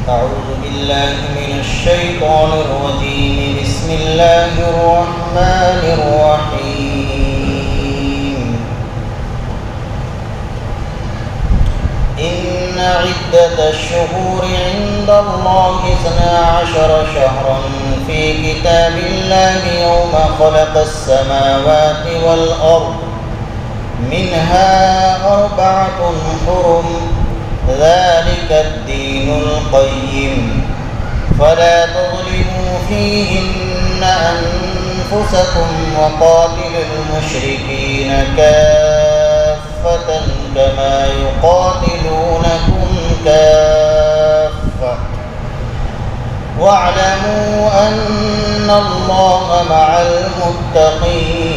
أعوذ بالله من الشيطان الرجيم. بسم الله الرحمن الرحيم. إن عدة الشهور عند الله 12 شهرا في كتاب الله يوم خلق السماوات والأرض منها 4 حرم ذلك الدين القيم فلا تظلموا فيهن أنفسكم وقاتلوا المشركين كافة كما يقاتلونكم كافة واعلموا أن الله مع المتقين.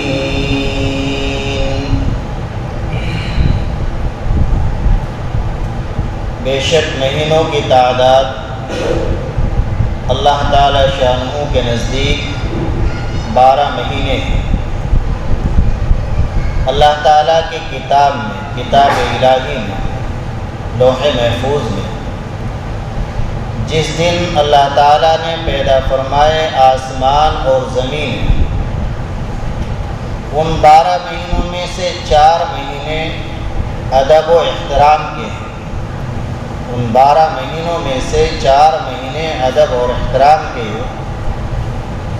بے شک مہینوں کی تعداد اللہ تعالی شانہ کے نزدیک 12 مہینے ہیں. اللہ تعالیٰ کی کتاب میں، کتاب الہی میں، لوح محفوظ میں جس دن اللہ تعالیٰ نے پیدا فرمائے آسمان اور زمین، ان 12 مہینوں میں سے 4 مہینے ادب و احترام کے ہیں. ان 12 مہینوں میں سے 4 مہینے ادب اور احترام کے ہیں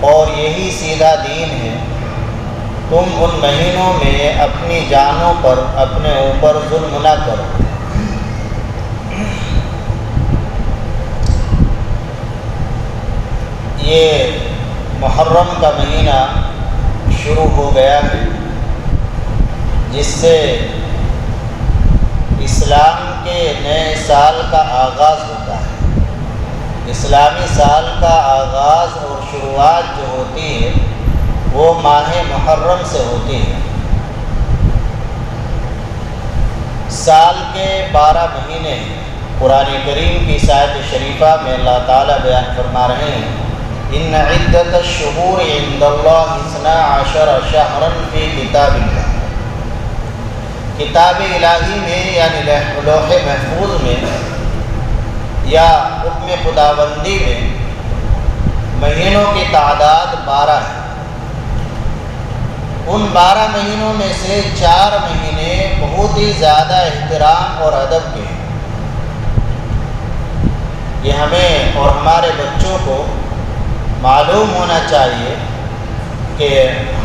اور یہی سیدھا دین ہے. تم ان مہینوں میں اپنی جانوں پر اپنے اوپر ظلم نہ کرو. یہ محرم کا مہینہ شروع ہو گیا ہے جس سے اسلام کے نئے سال کا آغاز ہوتا ہے. اسلامی سال کا آغاز اور شروعات جو ہوتی ہے وہ ماہ محرم سے ہوتی ہے. سال کے 12 مہینے قرآن کریم کی آیت شریفہ میں اللہ تعالیٰ بیان فرما رہے ہیں ان عدت الشہور عند اللہ 12 شہرا فی کتاب اللہ. کتاب الہی میں یعنی لوح محفوظ میں یا حکم خداوندی میں مہینوں کی تعداد 12 ہے. ان 12 مہینوں میں سے 4 مہینے بہت ہی زیادہ احترام اور ادب کے ہیں. یہ ہمیں اور ہمارے بچوں کو معلوم ہونا چاہیے کہ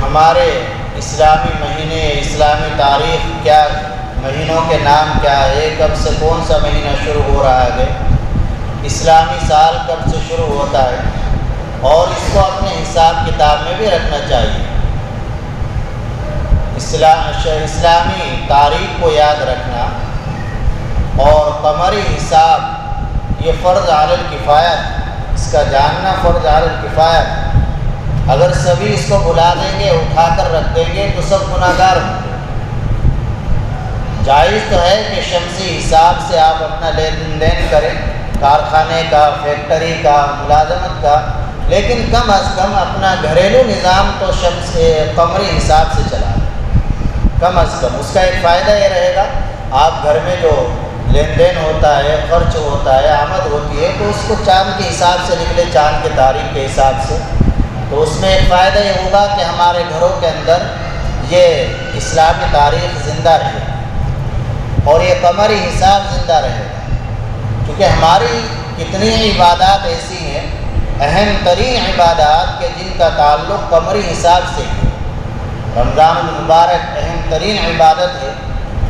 ہمارے اسلامی مہینے، اسلامی تاریخ کیا، مہینوں کے نام کیا ہے، کب سے کون سا مہینہ شروع ہو رہا ہے، اسلامی سال کب سے شروع ہوتا ہے، اور اس کو اپنے حساب کتاب میں بھی رکھنا چاہیے. اسلامی تاریخ کو یاد رکھنا اور قمری حساب یہ فرض علی الکفایہ، اس کا جاننا فرض علی الکفایہ. اگر سبھی اس کو بلا دیں گے، اٹھا کر رکھ دیں گے تو سب گناہگار ہوں گے. جائز تو ہے کہ شمسی حساب سے آپ اپنا لین دین کریں، کارخانے کا، فیکٹری کا، ملازمت کا، لیکن کم از کم اپنا گھریلو نظام تو قمری حساب سے چلائیں. کم از کم اس کا ایک فائدہ یہ رہے گا، آپ گھر میں جو لین دین ہوتا ہے، خرچ ہوتا ہے، آمد ہوتی ہے، تو اس کو چاند کے حساب سے نکلے، چاند کے تاریخ کے حساب سے. تو اس میں ایک فائدہ یہ ہوگا کہ ہمارے گھروں کے اندر یہ اسلامی تاریخ زندہ رہے اور یہ قمری حساب زندہ رہے گا. کیونکہ ہماری کتنی عبادات ایسی ہیں، اہم ترین عبادات کہ جن کا تعلق قمری حساب سے ہے. رمضان المبارک اہم ترین عبادت ہے.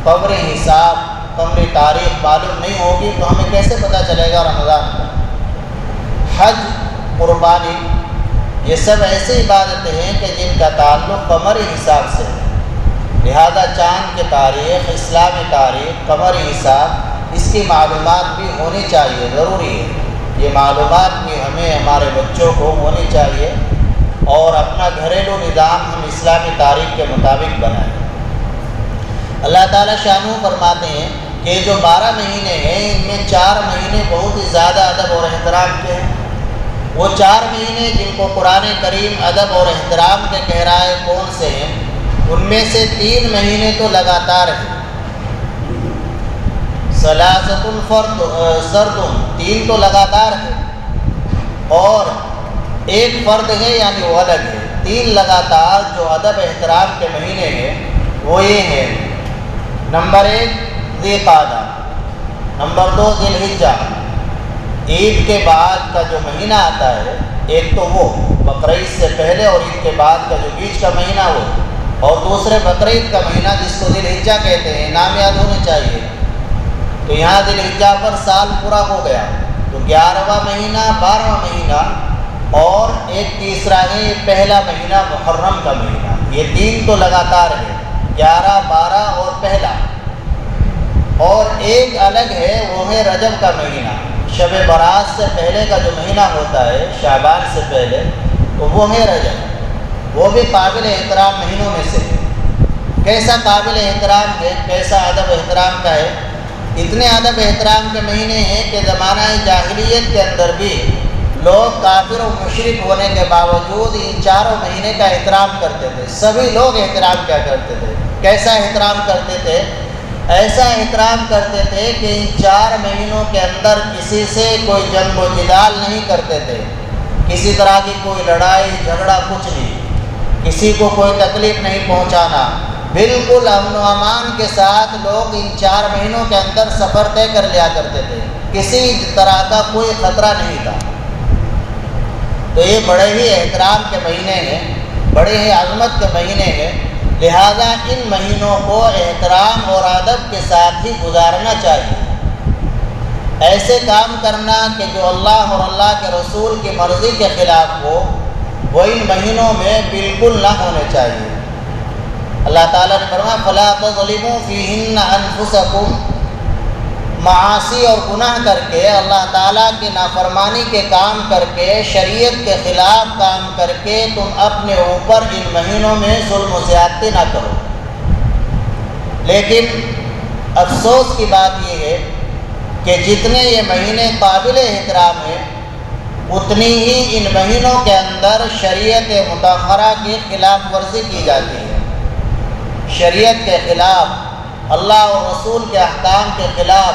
قمری حساب، قمری تاریخ معلوم نہیں ہوگی تو ہمیں کیسے پتہ چلے گا رمضان کا؟ حج، قربانی، یہ سب ایسی عبادتیں ہیں کہ جن کا تعلق قمری حساب سے ہے. لہذا چاند کی تاریخ، اسلامی تاریخ، قمری حساب، اس کی معلومات بھی ہونی چاہیے، ضروری ہے. یہ معلومات بھی ہمیں، ہمارے بچوں کو ہونی چاہیے اور اپنا گھریلو نظام ہم اسلامی تاریخ کے مطابق بنائیں. اللہ تعالیٰ شانہ فرماتے ہیں کہ جو 12 مہینے ہیں ان میں 4 مہینے بہت ہی زیادہ ادب اور احترام کے ہیں. وہ 4 مہینے جن کو قرآن کریم ادب اور احترام کے کہہ رہا ہے کون سے ہیں، ان میں سے 3 مہینے تو لگاتار ہیں. ثلاثۃ سرد، 3 تو لگاتار ہے، اور ایک فرد ہے یعنی وہ الگ ہے۔ 3 لگاتار جو ادب احترام کے مہینے ہیں وہ یہ ہیں: نمبر 1 ذی القعدہ، نمبر 2 ذی الحجہ، عید کے بعد کا جو مہینہ آتا ہے، ایک تو وہ بقرعید سے پہلے اور عید کے بعد کا جو بیچ کا مہینہ وہ، اور دوسرے بقرعید کا مہینہ جس کو ذی الحجہ کہتے ہیں، نام یاد ہونے چاہیے۔ تو یہاں ذی الحجہ پر سال پورا ہو گیا، تو 11واں مہینہ، 12واں مہینہ، اور ایک تیسرا ہے پہلا مہینہ محرم کا مہینہ۔ یہ 3 تو لگاتار ہے، 11، 12 اور پہلا۔ اور ایک الگ ہے، وہ ہے رجب کا مہینہ، شب برات سے پہلے کا جو مہینہ ہوتا ہے، شعبان سے پہلے، تو وہ ہے رجب۔ وہ بھی قابل احترام مہینوں میں سے ہے۔ کیسا قابل احترام ہے، کیسا ادب احترام کا ہے؟ اتنے ادب احترام کے مہینے ہیں کہ زمانہ جاہلیت کے اندر بھی لوگ کافر و مشرک ہونے کے باوجود ان 4 مہینے کا احترام کرتے تھے۔ سبھی لوگ احترام کیا کرتے تھے؟ کیسا احترام کرتے تھے؟ ایسا احترام کرتے تھے کہ ان 4 مہینوں کے اندر کسی سے کوئی جنگ و جدال نہیں کرتے تھے، کسی طرح کی کوئی لڑائی جھگڑا کچھ نہیں، کسی کو کوئی تکلیف نہیں پہنچانا، بالکل امن و امان کے ساتھ لوگ ان 4 مہینوں کے اندر سفر طے کر لیا کرتے تھے، کسی طرح کا کوئی خطرہ نہیں تھا۔ تو یہ بڑے ہی احترام کے مہینے ہیں، بڑے ہی عظمت کے مہینے ہیں، لہذا ان مہینوں کو احترام اور ادب کے ساتھ ہی گزارنا چاہیے۔ ایسے کام کرنا کہ جو اللہ اور اللہ کے رسول کی مرضی کے خلاف ہو، وہ ان مہینوں میں بالکل نہ ہونے چاہیے۔ اللہ تعالیٰ نے فرمایا فَلَا تَظْلِمُوا فِيهِنَّ أَنفُسَكُمْ، معاصی اور گناہ کر کے، اللہ تعالیٰ کی نافرمانی کے کام کر کے، شریعت کے خلاف کام کر کے تم اپنے اوپر ان مہینوں میں ظلم و زیادتی نہ کرو۔ لیکن افسوس کی بات یہ ہے کہ جتنے یہ مہینے قابل احترام ہیں، اتنی ہی ان مہینوں کے اندر شریعت مطہرہ کی خلاف ورزی کی جاتی ہے۔ شریعت کے خلاف، اللہ اور رسول کے احکام کے خلاف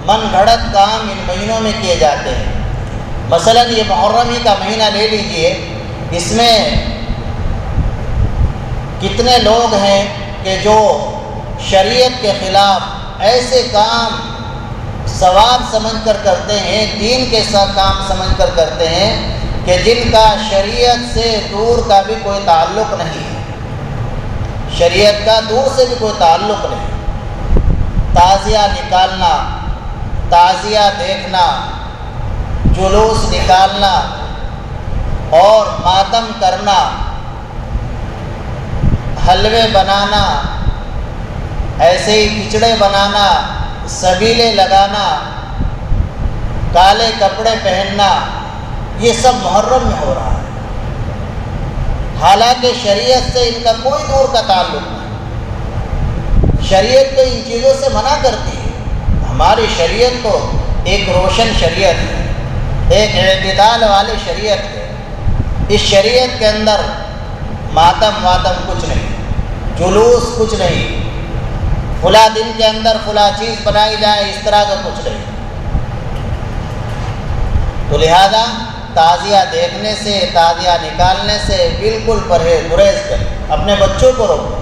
من گھڑت کام ان مہینوں میں کیے جاتے ہیں۔ مثلا یہ محرم ہی کا مہینہ لے لیجئے، اس میں کتنے لوگ ہیں کہ جو شریعت کے خلاف ایسے کام ثواب سمجھ کر کرتے ہیں، دین کے ساتھ کام سمجھ کر کرتے ہیں کہ جن کا شریعت سے دور کا بھی کوئی تعلق نہیں ہے، شریعت کا دور سے بھی کوئی تعلق نہیں۔ تعزیہ نکالنا، تعزیہ دیکھنا، جلوس نکالنا اور ماتم کرنا، حلوے بنانا، ایسے ہی کھچڑے بنانا، سبیلے لگانا، کالے کپڑے پہننا، یہ سب محرم میں ہو رہا ہے، حالانکہ شریعت سے ان کا کوئی دور کا تعلق نہیں۔ شریعت تو ان چیزوں سے منع کرتی ہے۔ ہماری شریعت تو ایک روشن شریعت ہے، ایک اعتدال والی شریعت ہے۔ اس شریعت کے اندر ماتم کچھ نہیں، جلوس کچھ نہیں، فلاں دن کے اندر فلاں چیز بنائی جائے، اس طرح کا کچھ نہیں۔ تو لہذا تعزیہ دیکھنے سے، تعزیہ نکالنے سے بالکل گریز کریں، اپنے بچوں کو روکو،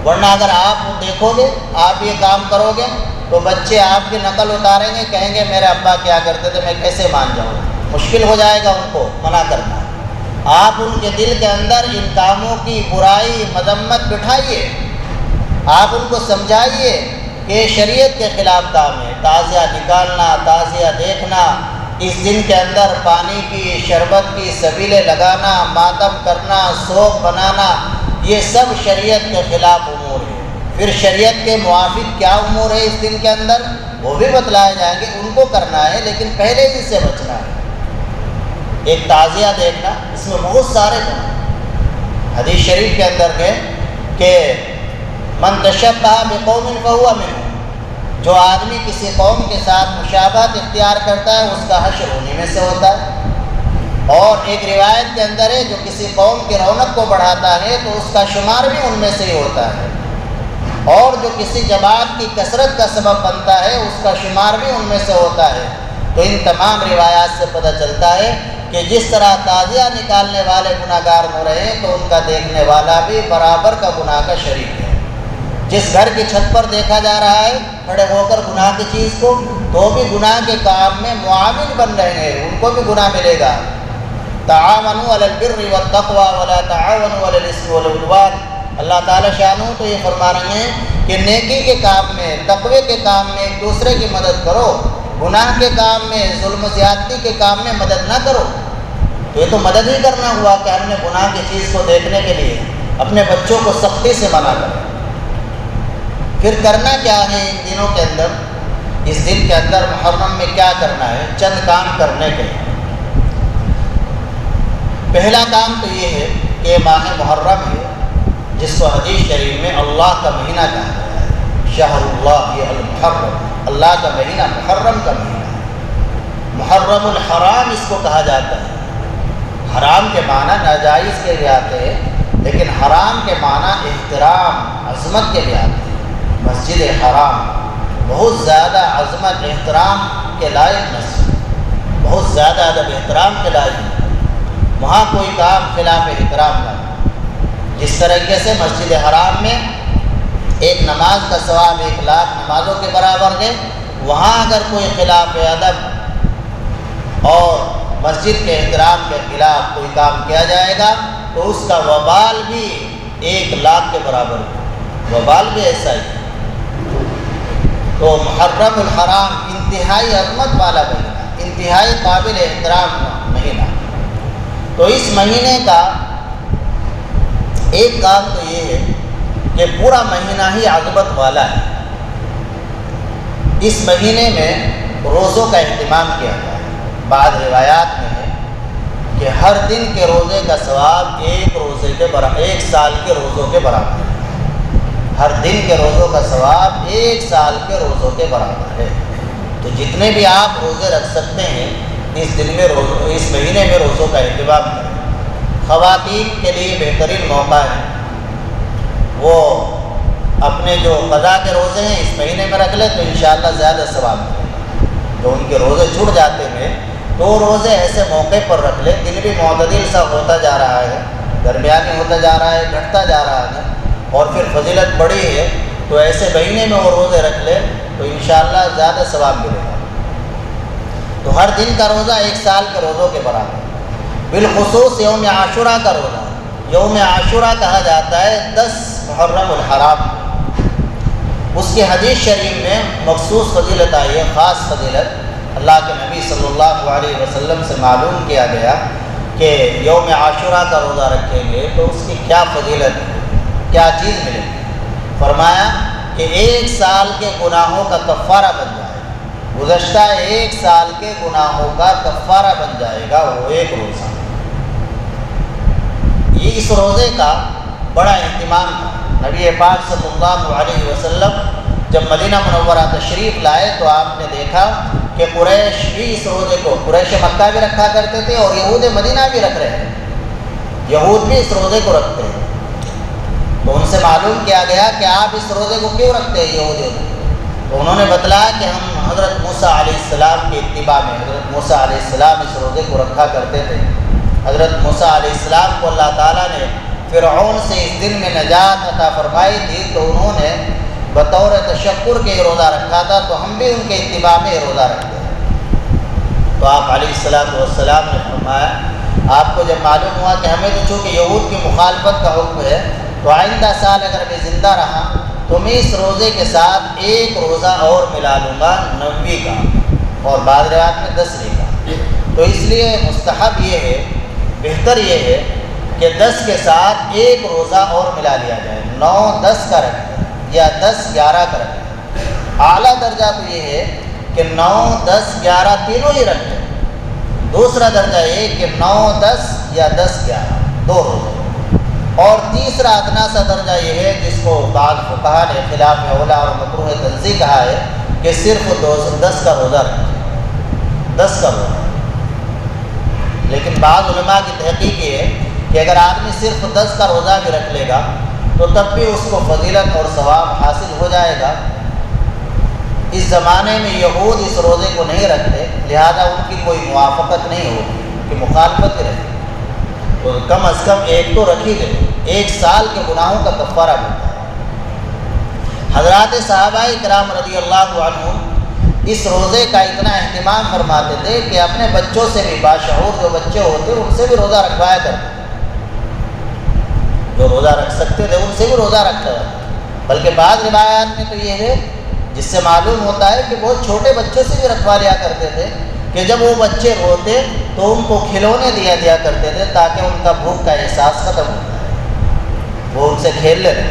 ورنہ اگر آپ دیکھو گے، آپ یہ کام کرو گے تو بچے آپ کی نقل اتاریں گے، کہیں گے میرے ابا کیا کرتے تھے، میں کیسے مان جاؤں، مشکل ہو جائے گا ان کو منع کرنا۔ آپ ان کے دل کے اندر ان کاموں کی برائی، مذمت بٹھائیے، آپ ان کو سمجھائیے کہ شریعت کے خلاف کام ہے۔ تعزیہ نکالنا، تعزیہ دیکھنا، اس دن کے اندر پانی کی، شربت کی سبیلے لگانا، ماتم کرنا، سوگ بنانا، یہ سب شریعت کے خلاف امور ہے۔ پھر شریعت کے موافق کیا امور ہے اس دن کے اندر، وہ بھی بتلائے جائیں گے، ان کو کرنا ہے، لیکن پہلے ہی سے بچنا ہے۔ ایک تعزیہ دیکھنا، اس میں بہت سارے گناہ، حدیث شریف کے اندر ہے کہ من تشبہ بقوم فہو منہم، جو آدمی کسی قوم کے ساتھ مشابہت اختیار کرتا ہے اس کا حشر انہی میں سے ہوتا ہے۔ اور ایک روایت کے اندر ہے جو کسی قوم کی رونق کو بڑھاتا ہے تو اس کا شمار بھی ان میں سے ہی ہوتا ہے۔ اور جو کسی جماعت کی کثرت کا سبب بنتا ہے اس کا شمار بھی ان میں سے ہوتا ہے۔ تو ان تمام روایات سے پتہ چلتا ہے کہ جس طرح تعزیہ نکالنے والے گناہ گار ہو رہے ہیں تو ان کا دیکھنے والا بھی برابر کا گناہ کا شریک ہے۔ جس گھر کی چھت پر دیکھا جا رہا ہے کھڑے ہو کر گناہ کی چیز کو، تو بھی گناہ کے کام میں معاون بن رہے ہیں، ان کو بھی گناہ ملے گا۔ تعاونوا علی البر والتقوی ولا تعاونوا علی الاثم والعدوان۔ اللہ تعالیٰ شانہ تو یہ فرما رہے ہیں کہ نیکی کے کام میں، تقوی کے کام میں ایک دوسرے کی مدد کرو، گناہ کے کام میں، ظلم و زیادتی کے کام میں مدد نہ کرو۔ تو یہ تو مدد ہی کرنا ہوا کہ ہم نے گناہ کی چیز کو دیکھنے کے لیے اپنے بچوں کو سختی سے منع کریں۔ پھر کرنا کیا ہے ان دنوں کے اندر، اس دن کے اندر محرم میں کیا کرنا ہے؟ چند کام کرنے کے۔ پہلا کام تو یہ ہے کہ ماہ محرم ہے جس کو حدیث شریف میں اللہ کا مہینہ کہا گیا ہے، شہر اللہ المحرم، اللہ کا مہینہ، محرم کا مہینہ ہے۔ محرم الحرام اس کو کہا جاتا ہے۔ حرام کے معنی ناجائز کے لیے آتے ہیں، لیکن حرام کے معنی احترام، عظمت کے لیے آتے ہیں۔ مسجد حرام بہت زیادہ عظمت، احترام کے لائق مسجد، بہت زیادہ ادب احترام کے لائق، وہاں کوئی کام خلاف احترام نہ ہو۔ جس طریقے سے مسجد حرام میں ایک نماز کا ثواب 1,00,000 نمازوں کے برابر ہے، وہاں اگر کوئی خلاف ادب اور مسجد کے احترام کے خلاف کوئی کام کیا جائے گا تو اس کا وبال بھی 1,00,000 کے برابر ہے، وبال بھی ایسا ہی۔ تو محرم الحرام انتہائی عظمت والا مہینہ، انتہائی قابل احترام مہینہ۔ تو اس مہینے کا ایک کام تو یہ ہے کہ پورا مہینہ ہی عظمت والا ہے۔ اس مہینے میں روزوں کا اہتمام کیا گیا ہے۔ بعض روایات میں ہے کہ ہر دن کے روزے کا ثواب ایک سال کے روزوں کے برابر ہے۔ ہر دن کے روزوں کا ثواب 1 سال کے روزوں کے برابر ہے۔ تو جتنے بھی آپ روزے رکھ سکتے ہیں اس مہینے میں روزوں کا اہتمام کریں۔ خواتین کے لیے بہترین موقع ہے، وہ اپنے جو قضا کے روزے ہیں اس مہینے میں رکھ لیں تو انشاءاللہ زیادہ ثواب ملے گا۔ جو ان کے روزے چھوٹ جاتے ہیں تو روزے ایسے موقع پر رکھ لیں، دن بھی معتدل سا ہوتا جا رہا ہے، درمیانی ہوتا جا رہا ہے، گھٹتا جا رہا ہے، اور پھر فضیلت بڑی ہے، تو ایسے مہینے میں وہ روزے رکھ لیں تو انشاءاللہ زیادہ ثواب ملے گا۔ تو ہر دن کا روزہ 1 سال کے روزوں کے برابر۔ بالخصوص یوم عاشوراء کا روزہ، یوم عاشوراء کہا جاتا ہے 10 محرم الحرام۔ اس کی حدیث شریف میں مخصوص فضیلت آئی ہے، خاص فضیلت۔ اللہ کے نبی صلی اللہ علیہ وسلم سے معلوم کیا گیا کہ یوم عاشوراء کا روزہ رکھیں گے تو اس کی کیا فضیلت ہے، کیا چیز ملے گی۔ فرمایا کہ 1 سال کے گناہوں کا کفارہ بن جائے، گزشتہ 1 سال کے گناہوں کا کفارہ بن جائے گا وہ ایک روزہ۔ یہ اس روزے کا بڑا اہتمام تھا۔ نبی پاک صلی اللہ علیہ وسلم جب مدینہ منورہ تشریف لائے تو آپ نے دیکھا کہ قریش بھی اس روزے کو، قریش مکہ بھی رکھا کرتے تھے اور یہود مدینہ بھی رکھ رہے ہیں، یہود بھی اس روزے کو رکھتے ہیں۔ تو ان سے معلوم کیا گیا کہ آپ اس روزے کو کیوں رکھتے ہیں یہودیوں نے؟ تو انہوں نے بتلایا کہ ہم حضرت موسیٰ علیہ السلام کی اتباع میں، حضرت موسیٰ علیہ السلام اس روزے کو رکھا کرتے تھے۔ حضرت موسیٰ علیہ السلام کو اللہ تعالیٰ نے فرعون سے اس دن میں نجات عطا فرمائی تھی، تو انہوں نے بطور تشکر کے روزہ رکھا تھا، تو ہم بھی ان کے اتباع میں روزہ رکھتے ہیں۔ تو آپ علیہ السلام نے فرمایا، آپ کو جب معلوم ہوا کہ ہمیں تو چونکہ یہود کی مخالفت کا حکم ہے تو آئندہ سال اگر میں زندہ رہا تو میں اس روزے کے ساتھ 1 روزہ اور ملا لوں گا 90 کا، اور بعض روایات میں 10 کا۔ تو اس لیے مستحب یہ ہے، بہتر یہ ہے کہ 10 کے ساتھ 1 روزہ اور ملا لیا جائے، 9-10 کا رکھیں یا 10-11 کا رکھیں۔ اعلیٰ درجہ تو یہ ہے کہ 9-10-11 تینوں ہی رکھیں۔ دوسرا درجہ یہ کہ 9-10 یا 10-11 2 روزے۔ اور تیسرا ادنا سا درجہ یہ ہے جس کو بعض فقہا نے خلاف اولا اور مکروہ تنزیہ کہا ہے کہ صرف 10 کا روزہ رکھیں، 10 کا روزہ۔ لیکن بعض علماء کی تحقیق یہ ہے کہ اگر آدمی صرف 10 کا روزہ بھی رکھ لے گا تو تب بھی اس کو فضیلت اور ثواب حاصل ہو جائے گا۔ اس زمانے میں یہود اس روزے کو نہیں رکھتے، لہذا ان کی کوئی موافقت نہیں ہوگی کہ مخالفت ہی رہے، تو کم از کم ایک تو رکھ ہی دے، 1 سال کے گناہوں کا کفارہ بنتا ہے۔ حضرات صحابہ کرام رضی اللہ عنہم اس روزے کا اتنا اہتمام فرماتے تھے کہ اپنے بچوں سے بھی، باشعور جو بچے ہوتے ان سے بھی روزہ رکھوایا کرتے، جو روزہ رکھ سکتے تھے ان سے بھی روزہ رکھتا ہے۔ بلکہ بعض روایات میں تو یہ ہے جس سے معلوم ہوتا ہے کہ بہت چھوٹے بچوں سے بھی رکھوا لیا کرتے تھے کہ جب وہ بچے روتے تو ان کو کھلونے دیا کرتے تھے تاکہ ان کا بھوک کا احساس ختم ہو جائے، وہ ان سے کھیل لیتے۔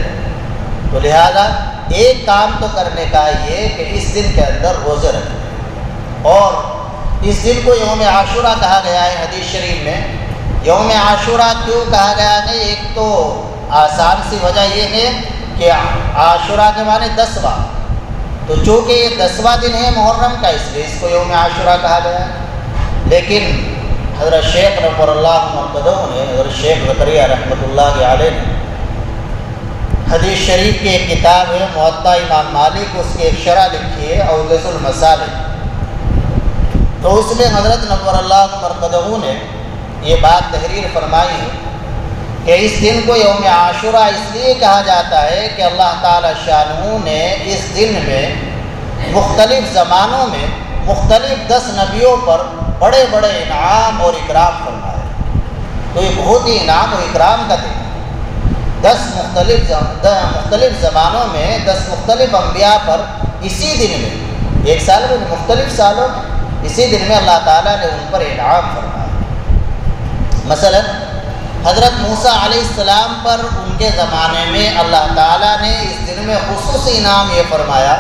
تو لہذا ایک کام تو کرنے کا یہ کہ اس دن کے اندر روزے رکھیں، اور اس دن کو یوم عاشورہ کہا گیا ہے حدیث شریف میں۔ یوم عاشورہ کیوں کہا گیا ہے؟ ایک تو آسان سی وجہ یہ ہے کہ عاشورہ کے معنی 10واں، تو چونکہ یہ 10واں دن ہے محرم کا، اس لیے اس کو یوم عاشورہ کہا گیا ہے۔ لیکن حضرت شیخ نور اللہ مرتضیٰ نے، حضرت شیخ زکریا رحمۃ اللہ علیہ نے حدیث شریف کی ایک کتاب ہے موطا امام مالک، اس کی ایک شرح لکھی ہے اوجز المسالک، تو اس میں حضرت نور اللہ مرتضیٰ نے یہ بات تحریر فرمائی ہے کہ اس دن کو یوم عاشورہ اس لیے کہا جاتا ہے کہ اللہ تعالی شانہ نے اس دن میں مختلف زمانوں میں مختلف 10 نبیوں پر بڑے بڑے انعام اور اکرام فرمائے، تو یہ بہت ہی انعام و اکرام کا دن ہے۔ 10 مختلف زمانوں میں 10 مختلف انبیاء پر اسی دن میں، ایک سال میں مختلف سالوں میں اسی دن میں اللہ تعالیٰ نے ان پر انعام فرمایا۔ مثلا حضرت موسیٰ علیہ السلام پر ان کے زمانے میں اللہ تعالیٰ نے اس دن میں خصوصی انعام یہ فرمایا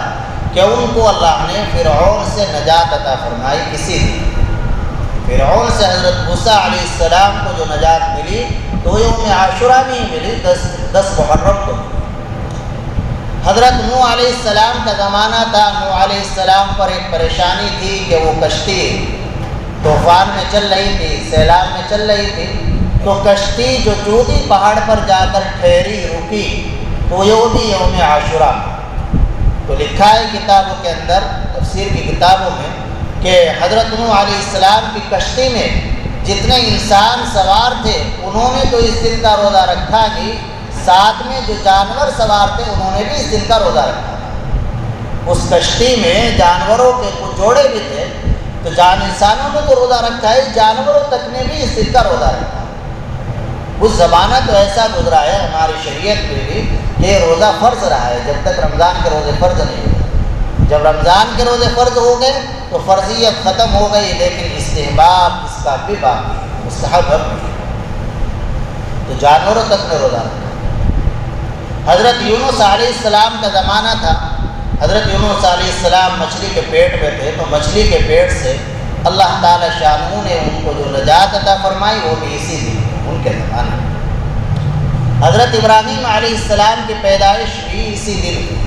کہ ان کو اللہ نے فرعون سے نجات عطا فرمائی۔ اسی دن فرعون سے حضرت موسیٰ علیہ السلام کو جو نجات ملی تو یوم عاشورہ میں ہی ملی، 10 محرم کو۔ حضرت نوح علیہ السلام کا زمانہ تھا، نوح علیہ السلام پر ایک پریشانی تھی کہ وہ کشتی طوفان میں چل رہی تھی، سیلاب میں چل رہی تھی، تو کشتی جو جودی پہاڑ پر جا کر ٹھہری، رکی، تو یہ بھی یوم عاشورہ میں۔ تو لکھا ہے کتابوں کے اندر، تفسیر کی کتابوں میں، کہ حضرت نوح علیہ السلام کی کشتی میں جتنے انسان سوار تھے انہوں نے تو اس دن کا روزہ رکھا ہی، ساتھ میں جو جانور سوار تھے انہوں نے بھی اس دن کا روزہ رکھا۔ اس کشتی میں جانوروں کے کچھ جوڑے بھی تھے، تو انسانوں نے تو روزہ رکھا ہے، جانوروں تک نے بھی اس دن کا روزہ رکھا۔ اس زمانہ تو ایسا گزرا ہے ہماری شریعت میں بھی کہ روزہ فرض رہا ہے جب تک رمضان کے روزے فرض نہیں ہوئے۔ جب رمضان کے روزے فرض ہو گئے تو فرضیت ختم ہو گئی، لیکن استحباب اس کا بھی باقی، مستحب ہے، تو جانوروں تک نے روزہ رکھا۔ حضرت یونس علیہ السلام کا زمانہ تھا، حضرت یونس علیہ السلام مچھلی کے پیٹ میں تھے، تو مچھلی کے پیٹ سے اللہ تعالی شانہ نے ان کو جو نجات عطا فرمائی وہ بھی اسی دن ان کے زمانے میں۔ حضرت ابراہیم علیہ السلام کی پیدائش بھی اسی دن ہوئی،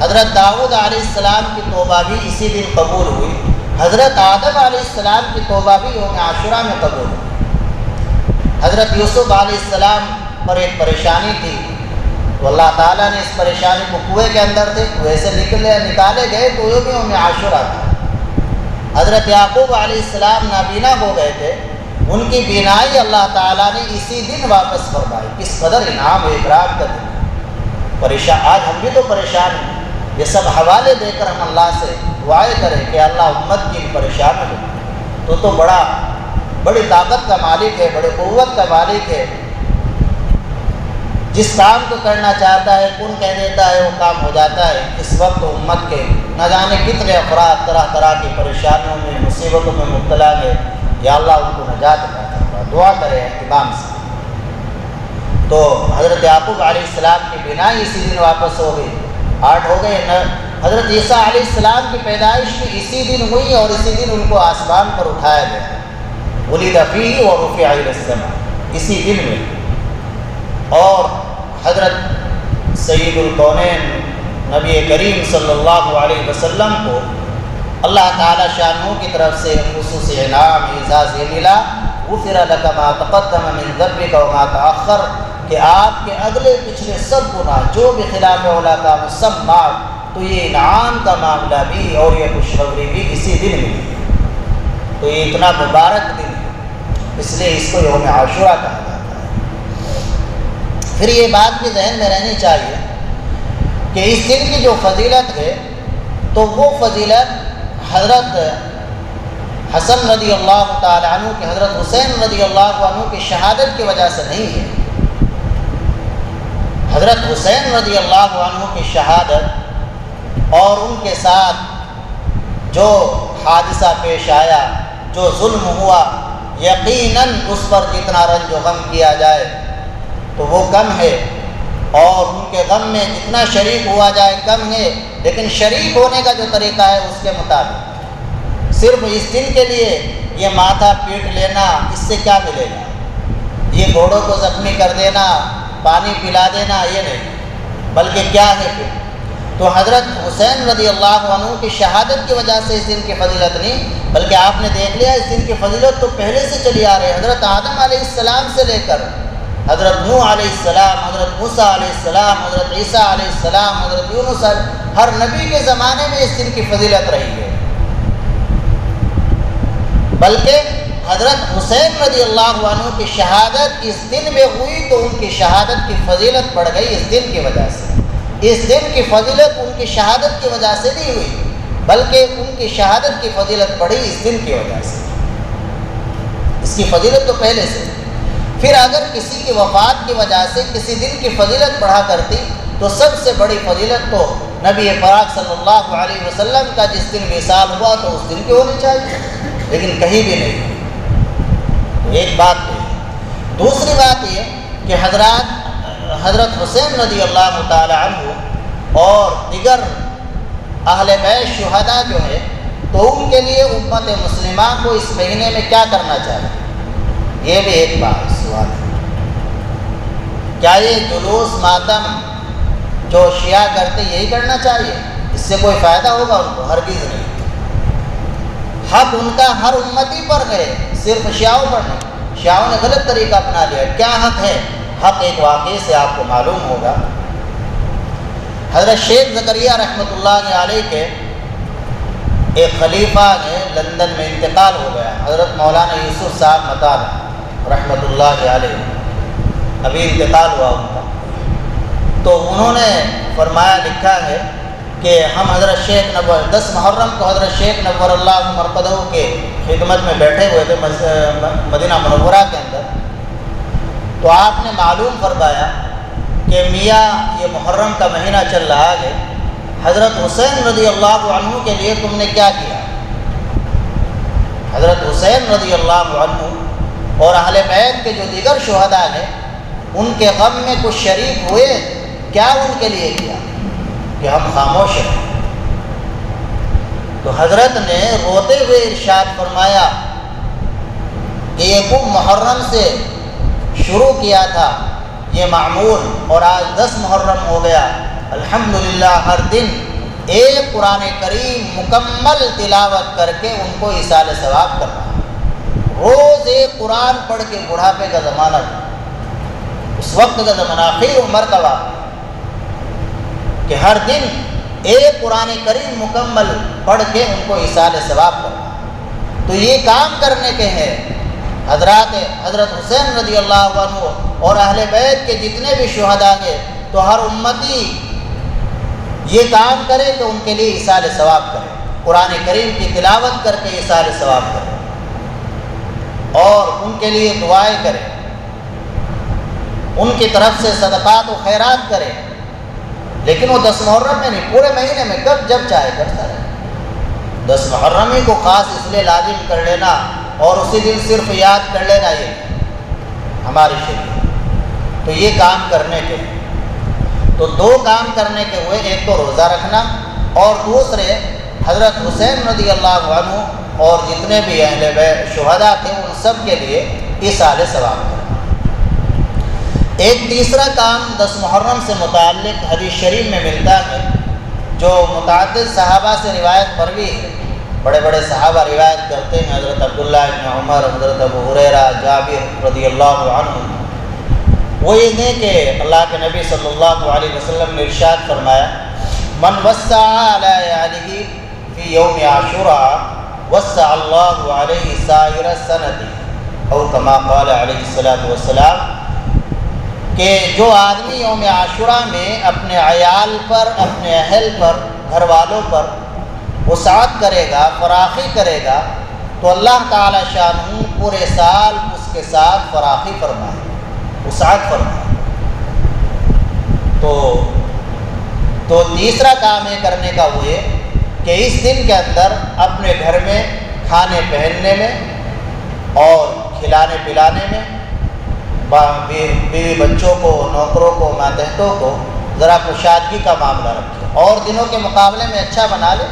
حضرت داؤد علیہ السلام کی توبہ بھی اسی دن قبول ہوئی، حضرت آدم علیہ السلام کی توبہ بھی یوم عاشورہ میں قبول ہوئی۔ حضرت یوسف علیہ السلام پر ایک پریشانی تھی، تو اللہ تعالیٰ نے اس پریشانی کو، کنویں کے اندر تھے، کنویں سے نکالے گئے تو وہ بھی یوم عاشورہ تھا۔ حضرت یعقوب علیہ السلام نابینا ہو گئے تھے، ان کی بینائی اللہ تعالیٰ نے اسی دن واپس فرمائی۔ کس قدر انعام و اکرام کا دن۔ پریشان، آج ہم بھی تو پریشان ہیں، یہ سب حوالے دے کر ہم اللہ سے دعائیں کریں کہ اللہ امت کی پریشان ہو، تو بڑی طاقت کا مالک ہے، بڑی قوت کا مالک ہے، جس کام کو کرنا چاہتا ہے کن کہہ دیتا ہے وہ کام ہو جاتا ہے۔ اس وقت امت کے نہ جانے کتنے افراد طرح طرح کی پریشانیوں میں، مصیبتوں میں مبتلا ہے، یا اللہ ان کو نجات عطا فرما، دعا کرے اہتمام سے۔ تو حضرت یعقوب علیہ السلام کی بینائی اسی دن واپس ہو گئی، 8 ہو گئے۔ حضرت عیسیٰ علیہ السلام کی پیدائش بھی اسی دن ہوئی اور اسی دن ان کو آسمان پر اٹھایا گیا، ولد فیہ ورفع الی السماء، اسی دن میں۔ اور حضرت سید الکونین نبی کریم صلی اللہ علیہ وسلم کو اللہ تعالی شانہ کی طرف سے خصوصی انعام اعزاز یہ ملا، غفر لک ما تقدم من ذنبک وما تأخر، کہ آپ کے اگلے پچھلے سب گناہ جو بھی خلاف اولا کام سب معاف، تو یہ انعام کا معاملہ بھی اور یہ خوشخبری بھی اسی دن ملی۔ تو یہ اتنا مبارک دن ہے، اس لیے اس کو یوم عاشورہ کہا جاتا ہے۔ پھر یہ بات بھی ذہن میں رہنی چاہیے کہ اس دن کی جو فضیلت ہے تو وہ فضیلت حضرت حسن رضی اللہ تعالی عنہ کہ حضرت حسین رضی اللہ عنہ کی شہادت کی وجہ سے نہیں ہے۔ حضرت حسین رضی اللہ عنہ کی شہادت اور ان کے ساتھ جو حادثہ پیش آیا، جو ظلم ہوا، یقیناً اس پر جتنا رنج و غم کیا جائے تو وہ کم ہے، اور ان کے غم میں جتنا شریک ہوا جائے کم ہے، لیکن شریک ہونے کا جو طریقہ ہے اس کے مطابق صرف اس دن کے لیے یہ ماتھا پیٹ لینا، اس سے کیا ملے گا؟ یہ گھوڑوں کو زخمی کر دینا، پانی پلا دینا، یہ نہیں، بلکہ کیا ہے پھر؟ تو حضرت حسین رضی اللہ عنہ کی شہادت کی وجہ سے اس دن کی فضیلت نہیں، بلکہ آپ نے دیکھ لیا اس دن کی فضیلت تو پہلے سے چلی آ رہی ہے۔ حضرت آدم علیہ السلام سے لے کر حضرت نوح علیہ السلام، حضرت موسیٰ علیہ السلام، حضرت عیسیٰ علیہ السلام، حضرت یونس، ہر نبی کے زمانے میں اس دن کی فضیلت رہی ہے۔ بلکہ حضرت حسین رضی اللہ عنہ کی شہادت اس دن میں ہوئی تو ان کی شہادت کی فضیلت بڑھ گئی اس دن کی وجہ سے۔ اس دن کی فضیلت ان کی شہادت کی وجہ سے نہیں ہوئی، بلکہ ان کی شہادت کی فضیلت بڑھی اس دن کی وجہ سے۔ اس کی فضیلت تو پہلے سے۔ پھر اگر کسی کی وفات کی وجہ سے کسی دن کی فضیلت بڑھا کرتی تو سب سے بڑی فضیلت تو نبی پاک صلی اللہ علیہ وسلم کا جس دن وصال ہوا تو اس دن کی ہونی چاہیے، لیکن کہیں بھی نہیں۔ ایک بات ہے۔ دوسری بات یہ کہ حضرت حسین رضی اللہ تعالی عنہ اور دیگر اہل بیت شہداء جو ہے تو ان کے لیے امت مسلمہ کو اس مہینے میں کیا کرنا چاہیے؟ یہ بھی ایک بات سوال ہے۔ کیا یہ جلوس ماتم جو شیعہ کرتے یہی کرنا چاہیے؟ اس سے کوئی فائدہ ہوگا ان کو؟ ہرگز نہیں۔ حق ان کا ہر امتی پر ہے، صرف شیعوں پر نہیں۔ شیعوں نے غلط طریقہ اپنا لیا۔ کیا حق ہے؟ حق ایک واقعے سے آپ کو معلوم ہوگا۔ حضرت شیخ زکریا رحمۃ اللہ علیہ کے ایک خلیفہ نے لندن میں انتقال ہو گیا، حضرت مولانا یوسف صاحب مطالعہ رحمۃ اللہ علیہ، ابھی انتقال ہوا ان کا۔ تو انہوں نے فرمایا، لکھا ہے کہ ہم حضرت شیخ 10 محرم کو حضرت شیخ نور اللہ مرقدہ کے خدمت میں بیٹھے ہوئے تھے مدینہ منورہ کے اندر، تو آپ نے معلوم فرمایا کہ میاں یہ محرم کا مہینہ چل رہا ہے، حضرت حسین رضی اللہ عنہ کے لیے تم نے کیا کیا؟ حضرت حسین رضی اللہ عنہ اور اہل بیت کے جو دیگر شہداء ہیں ان کے غم میں کچھ شریک ہوئے؟ کیا ان کے لیے کیا کہ ہم خاموش ہیں؟ تو حضرت نے روتے ہوئے ارشاد فرمایا کہ یہ کم محرم سے شروع کیا تھا یہ معمول، اور آج 10 محرم ہو گیا، الحمدللہ ہر دن ایک قرآن کریم مکمل تلاوت کر کے ان کو ایصال ثواب کر رہا ہے۔ روز ایک قرآن پڑھ کے، بڑھاپے کا زمانہ تھا اس وقت کا زمانہ، آخر عمر کا واقعہ، کہ ہر دن ایک قرآن کریم مکمل پڑھ کے ان کو ایصال ثواب کر رہا ہے۔ تو یہ کام کرنے کے ہیں حضرت حسین رضی اللہ عنہ اور اہل بیت کے جتنے بھی شہداء ہیں، تو ہر امتی یہ کام کرے کہ ان کے لیے ایصال ثواب کرے، قرآن کریم کی تلاوت کر کے ایصال ثواب کرے اور ان کے لیے دعائیں کرے، ان کی طرف سے صدقات و خیرات کرے، لیکن وہ 10 محرم میں نہیں، پورے مہینے میں کب جب چاہے کرتا رہے۔ 10 محرم ہی کو خاص اس لیے لازم کر لینا اور اسی دن صرف یاد کر لینا یہ ہماری شریعت۔ تو یہ کام کرنے کے تو 2 کام کرنے کے ہوئے، ایک تو روزہ رکھنا اور دوسرے حضرت حسین رضی اللہ عنہ اور جتنے بھی اہل بیت شہداء تھے ان سب کے لیے ایصال ثواب کرنا۔ ایک تیسرا کام 10 محرم سے متعلق حدیث شریف میں ملتا ہے، جو متعدد صحابہ سے روایت مروی ہے، بڑے بڑے صحابہ روایت کرتے ہیں، حضرت عبداللہ ابن عمر، حضرت ابو ہریرہ، جابر رضی اللہ عنہ، وہ یہ ہے کہ اللہ کے نبی صلی اللہ علیہ وسلم نے ارشاد فرمایا من وسع علی علیہ فی یوم عاشوراء وسع اللہ علیہ سائر السنۃ او کما قال علیہ الصلوۃ والسلام، کہ جو آدمی یوم عاشوراء میں اپنے عیال پر، اپنے اہل پر، گھر والوں پر وسعت کرے گا، فراخی کرے گا، تو اللہ تعالی شانہ پورے سال اس کے ساتھ فراخی فرمائے، وسعت فرمائے۔ تو تیسرا کام یہ کرنے کا وہ ہے کہ اس دن کے اندر اپنے گھر میں کھانے پہننے میں اور کھلانے پلانے میں بیوی بچوں کو، نوکروں کو، ماتحتوں کو ذرا کشادگی کا معاملہ رکھے، اور دنوں کے مقابلے میں اچھا بنا لے۔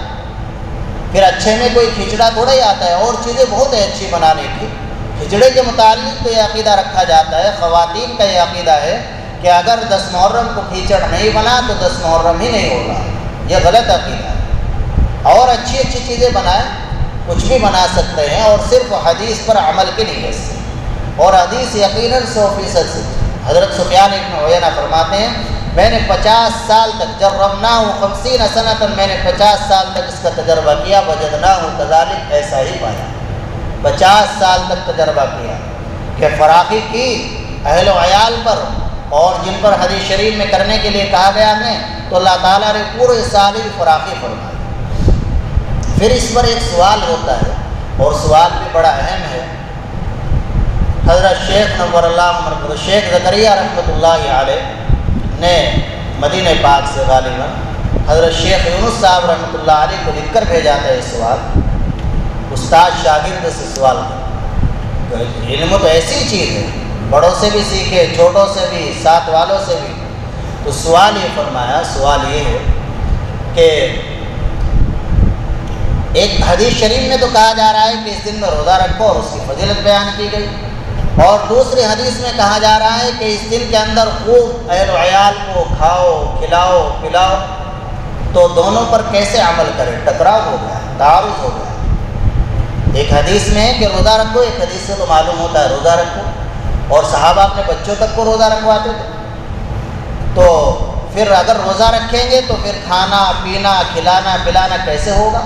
پھر اچھے میں کوئی کھچڑا تھوڑا ہی آتا ہے، اور چیزیں بہت ہے اچھی بنانے کی۔ کھچڑے کے متعلق تو یہ عقیدہ رکھا جاتا ہے، خواتین کا یہ عقیدہ ہے کہ اگر 10 محرم کو کھچڑ نہیں بنا تو 10 محرم ہی نہیں ہوگا، یہ غلط عقیدہ ہے۔ اور اچھی اچھی چیزیں بنائیں، کچھ بھی بنا سکتے ہیں، اور صرف حدیث پر عمل کے لیے سے، اور حدیث یقیناً 100% سے۔ حضرت سفیان بن عیینہ فرماتے ہیں میں نے 50 سال تک جربناہ 50 سنۃ، میں نے 50 سال تک اس کا تجربہ کیا، وجدناہ کذالک، ایسا ہی پایا۔ 50 سال تک تجربہ کیا کہ فراخی کی اہل و عیال پر، اور جن پر حدیث شریف میں کرنے کے لیے کہا گیا ہے، تو اللہ تعالیٰ نے پورے سال ہی فراخی فرمائی۔ پھر اس پر ایک سوال ہوتا ہے، اور سوال بھی بڑا اہم ہے۔ حضرت شیخ نور اللہ مرکز شیخ زکریا رحمۃ اللہ علیہ نے مدینہ پاک سے غالباً حضرت شیخ یونس صاحب رحمۃ اللہ علیہ کو لکھ کر بھیجا تھا یہ سوال، استاد شاگرد سے سوال کر۔ علم تو ایسی چیز ہے، بڑوں سے بھی سیکھے، چھوٹوں سے بھی، ساتھ والوں سے بھی۔ تو سوال یہ فرمایا، سوال یہ ہے کہ ایک حدیث شریف میں تو کہا جا رہا ہے کہ اس دن میں روزہ رکھو، اور اس کی فضیلت بیان کی گئی، اور دوسری حدیث میں کہا جا رہا ہے کہ اس دن کے اندر خوب اہل و عیال کو کھاؤ، کھلاؤ، پلاؤ۔ تو دونوں پر کیسے عمل کرے؟ ٹکراؤ ہو گیا، تعارض ہو گیا۔ ایک حدیث میں ہے کہ روزہ رکھو، ایک حدیث سے تو معلوم ہوتا ہے روزہ رکھو، اور صحابہ اپنے بچوں تک کو روزہ رکھواتے تھے۔ تو پھر اگر روزہ رکھیں گے تو پھر کھانا پینا، کھلانا پلانا کیسے ہوگا؟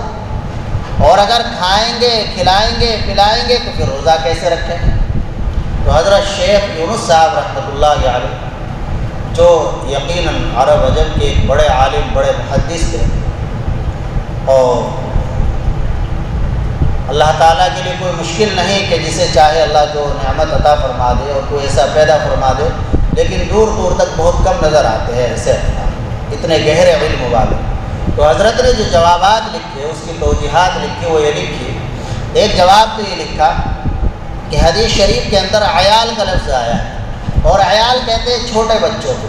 اور اگر کھائیں گے، کھلائیں گے، پلائیں گے تو پھر روزہ کیسے رکھیں گے؟ تو حضرت شیخ یونس صاحب رحمۃ اللہ علیہ، جو یقیناً عرب عجم کے ایک بڑے عالم، بڑے محدث تھے، اور اللہ تعالیٰ کے لیے کوئی مشکل نہیں کہ جسے چاہے اللہ جو نعمت عطا فرما دے اور کوئی ایسا پیدا فرما دے، لیکن دور دور تک بہت کم نظر آتے ہیں ایسے اتنے گہرے علم والے۔ تو حضرت نے جو جوابات لکھے، اس کی توجیحات لکھی، وہ یہ لکھی، ایک جواب تو یہ لکھا کہ حدیث شریف کے اندر عیال کا لفظ آیا ہے، اور عیال کہتے ہیں چھوٹے بچوں کو،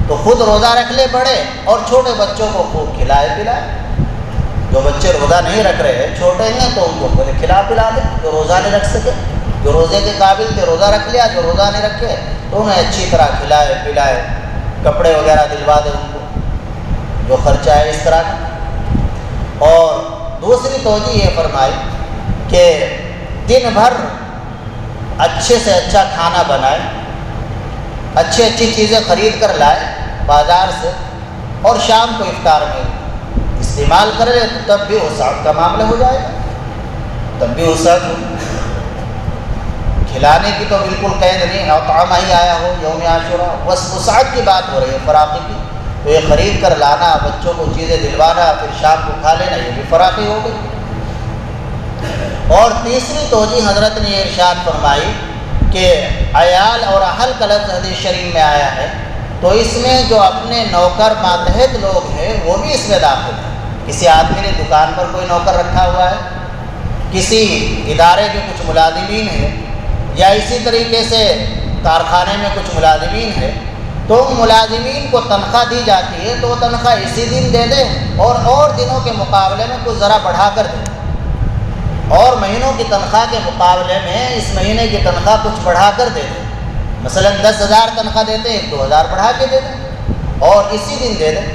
تو خود روزہ رکھ لے بڑے، اور چھوٹے بچوں کو خوب کھلائے پلائے۔ جو بچے روزہ نہیں رکھ رہے ہیں، چھوٹے ہیں، تو ان کو کھلا پلا دے۔ جو روزہ نہیں رکھ سکے، جو روزے کے قابل تھے روزہ رکھ لیا، جو روزہ نہیں رکھے تو انہیں اچھی طرح کھلائے پلائے، کپڑے وغیرہ دلوا دے ان کو، جو خرچہ ہے اس طرح کا۔ اور دوسری توجہ یہ فرمائی کہ دن بھر اچھے سے اچھا کھانا بنائے، اچھی اچھی چیزیں خرید کر لائے بازار سے، اور شام کو افطار میں استعمال کر لے، تو تب بھی وسعت کا معاملہ ہو جائے گا، تب بھی وسعت ہو۔ کھلانے کی تو بالکل قید نہیں، اطعمہ ہی آیا ہو یوم عاشوراء، بس وسعت کی بات ہو رہی ہے، فراخی کی۔ تو یہ خرید کر لانا، بچوں کو چیزیں دلوانا، پھر شام کو کھا لینا، یہ بھی فراخی ہو گئی۔ اور تیسری توجہ حضرت نے یہ ارشاد فرمائی کہ عیال اور اہل کا لفظ حدیث شریف میں آیا ہے، تو اس میں جو اپنے نوکر ماتحت لوگ ہیں وہ بھی اس میں داخل ہیں۔ کسی آدمی نے دکان پر کوئی نوکر رکھا ہوا ہے، کسی ادارے کے کچھ ملازمین ہیں، یا اسی طریقے سے کارخانے میں کچھ ملازمین ہیں، تو ان ملازمین کو تنخواہ دی جاتی ہے، تو وہ تنخواہ اسی دن دے دیں، اور دنوں کے مقابلے میں کچھ ذرا بڑھا کر دیں، اور مہینوں کی تنخواہ کے مقابلے میں اس مہینے کی تنخواہ کچھ بڑھا کر دے دیں۔ مثلا 10,000 تنخواہ دیتے ہیں، 2,000 بڑھا کے دے دیں، اور اسی دن دے دیں،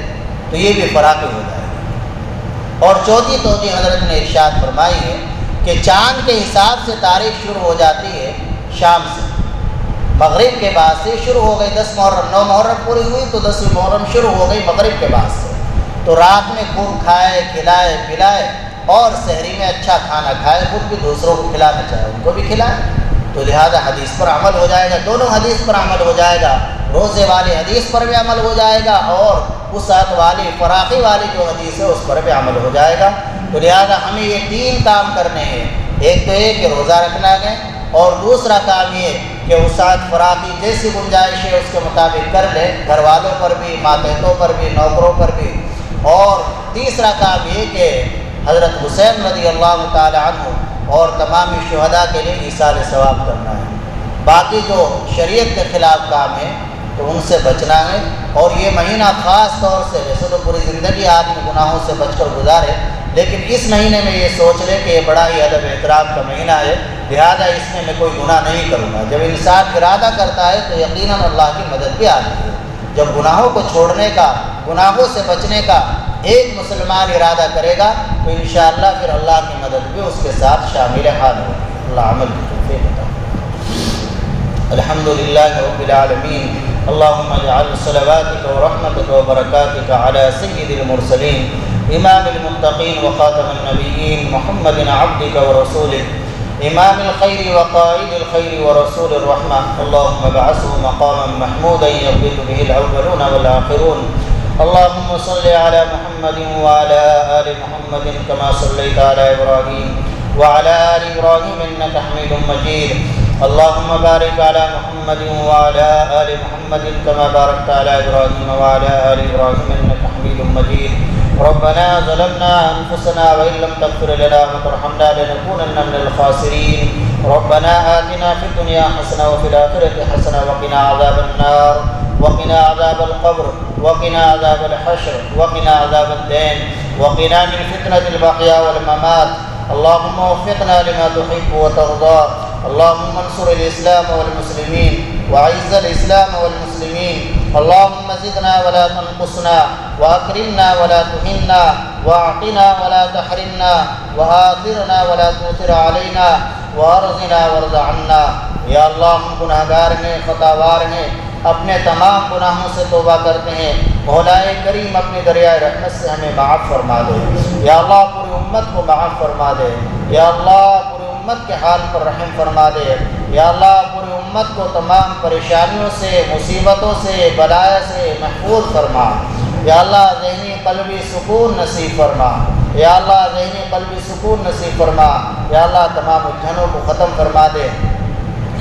تو یہ بھی فراخی ہو جائے گا۔ اور چوتھی توجہ حضرت نے ارشاد فرمائی ہے کہ چاند کے حساب سے تاریخ شروع ہو جاتی ہے شام سے، مغرب کے بعد سے شروع ہو گئی 10 محرم، 9 محرم پوری ہوئی تو 10ویں محرم شروع ہو گئی مغرب کے بعد سے، تو رات میں خوب کھائے کھلائے پلائے اور سحری میں اچھا کھانا کھائے، خود بھی دوسروں کو کھلانا چاہے ان کو بھی کھلائے، تو لہذا حدیث پر عمل ہو جائے گا، دونوں حدیث پر عمل ہو جائے گا، روزے والی حدیث پر بھی عمل ہو جائے گا اور وسعت والی فراخی والی جو حدیث ہے اس پر بھی عمل ہو جائے گا۔ تو لہذا ہمیں یہ 3 کام کرنے ہیں، ایک تو یہ کہ روزہ رکھنا ہے اور دوسرا کام یہ کہ وسعت فراخی جیسی گنجائش ہے اس کے مطابق کر لے، گھر والوں پر بھی، ماتحتوں پر بھی، نوکروں پر بھی، اور تیسرا کام یہ کہ حضرت حسین رضی اللہ تعالی عنہ اور تمام شہداء کے لیے ایصال ثواب کرنا ہے۔ باقی جو شریعت کے خلاف کام ہے تو ان سے بچنا ہے، اور یہ مہینہ خاص طور سے، ویسے تو پوری زندگی آدمی گناہوں سے بچ کر گزارے، لیکن اس مہینے میں یہ سوچ لے کہ یہ بڑا ہی ادب احترام کا مہینہ ہے، لہذا اس میں کوئی گناہ نہیں کروں گا۔ جب انسان ارادہ کرتا ہے تو یقیناً اللہ کی مدد بھی آتی ہے۔ جب گناہوں کو چھوڑنے کا، گناہوں سے بچنے کا ایک مسلمان ارادہ کرے گا تو انشاءاللہ پھر اللہ کی مدد بھی اس کے ساتھ شامل حال ہوگی۔ اللہ عمل کی توفیق عطا فرمائے۔ الحمدللہ رب العالمین، اللہم اجعل صلواتک ورحمتک وبرکاتک علی سید المرسلین امام المتقین وخاتم النبیین محمد عبدک ورسولک امام الخیر وقائد الخیر ورسول الرحمہ، اللہم ابعثہ مقاما محمودا یغبط به الاولون والآخرون، اللہم صل علی محمد وعلی آل محمد کما صلیت علی ابراہیم وعلی آل ابراہیم انک حمید مجید، اللہم بارک علی محمد وعلی آل محمد کما بارکت علی ابراہیم وعلی آل ابراہیم انک حمید مجید، ربنا ظلمنا انفسنا وان لم تغفر لنا وترحمنا لنكونن من الخاسرین، ربنا آتنا فی الدنیا حسنة وفی الآخرة حسنة وقنا عذاب النار وقنا عذاب القبر وقنا عذاب الحشر وقنا عذاب الدين وقنا من فتنة المحيا والممات، اللهم وفقنا لما تحب وترضى، اللهم انصر الإسلام والمسلمين وأعز الإسلام والمسلمين، اللهم زدنا ولا تنقصنا وأكرمنا ولا تهنا وأعطنا ولا تحرمنا وآثرنا ولا تؤثر علينا وارضنا وارض عنا۔ یا اللہ ہم گناہگار ہیں، خطاوار ہیں، اپنے تمام گناہوں سے توبہ کرتے ہیں، مولا کریم اپنی دریائے رحمت سے ہمیں معاف فرما دے، یا اللہ پوری امت کو معاف فرما دے، یا اللہ پوری امت کے حال پر رحم فرما دے، یا اللہ پوری امت کو تمام پریشانیوں سے، مصیبتوں سے، بلایا سے محفوظ فرما، یا اللہ ذہنی قلبی سکون نصیب فرما، یا اللہ ذہنی قلبی سکون نصیب فرما، یا اللہ تمام الجھنوں کو ختم فرما دے،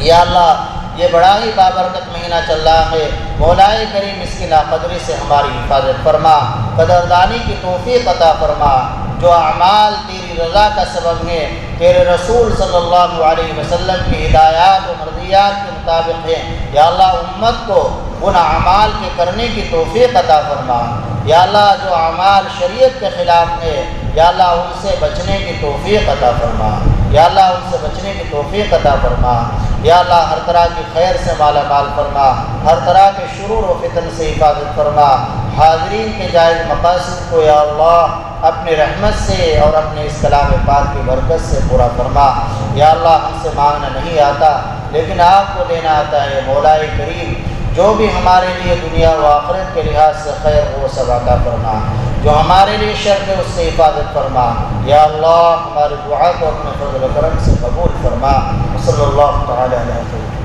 یا اللہ یہ بڑا ہی بابرکت مہینہ چل رہا ہے، مولا کریم اس کی ناقدری سے ہماری حفاظت فرما، قدردانی کی توفیق عطا فرما، جو اعمال تیری رضا کا سبب ہے، تیرے رسول صلی اللہ علیہ وسلم کی ہدایات و مرضیات کے مطابق ہے، یا اللہ امت کو ان اعمال کے کرنے کی توفیق عطا فرما، یا اللہ جو اعمال شریعت کے خلاف ہے یا اللہ ان سے بچنے کی توفیق عطا فرما، یا اللہ ان سے بچنے کی توفیق عطا فرما، یا اللہ ہر طرح کی خیر سے مالا مال فرما، ہر طرح کے شرور و فتن سے حفاظت فرما، حاضرین کے جائز مقاصد کو یا اللہ اپنی رحمت سے اور اپنے اس کلام پاک کی برکت سے پورا فرما، یا اللہ ہم سے مانگنا نہیں آتا لیکن آپ کو دینا آتا ہے، مولا کریم جو بھی ہمارے لیے دنیا و آخرت کے لحاظ سے خیر ہو سب عطا فرما، جو ہمارے لیے شر ہے اس سے حفاظت فرما، یا اللہ ہماری دعا کو اپنے فضل و کرم سے قبول فرما، صلی اللہ تعالی علیہ وسلم۔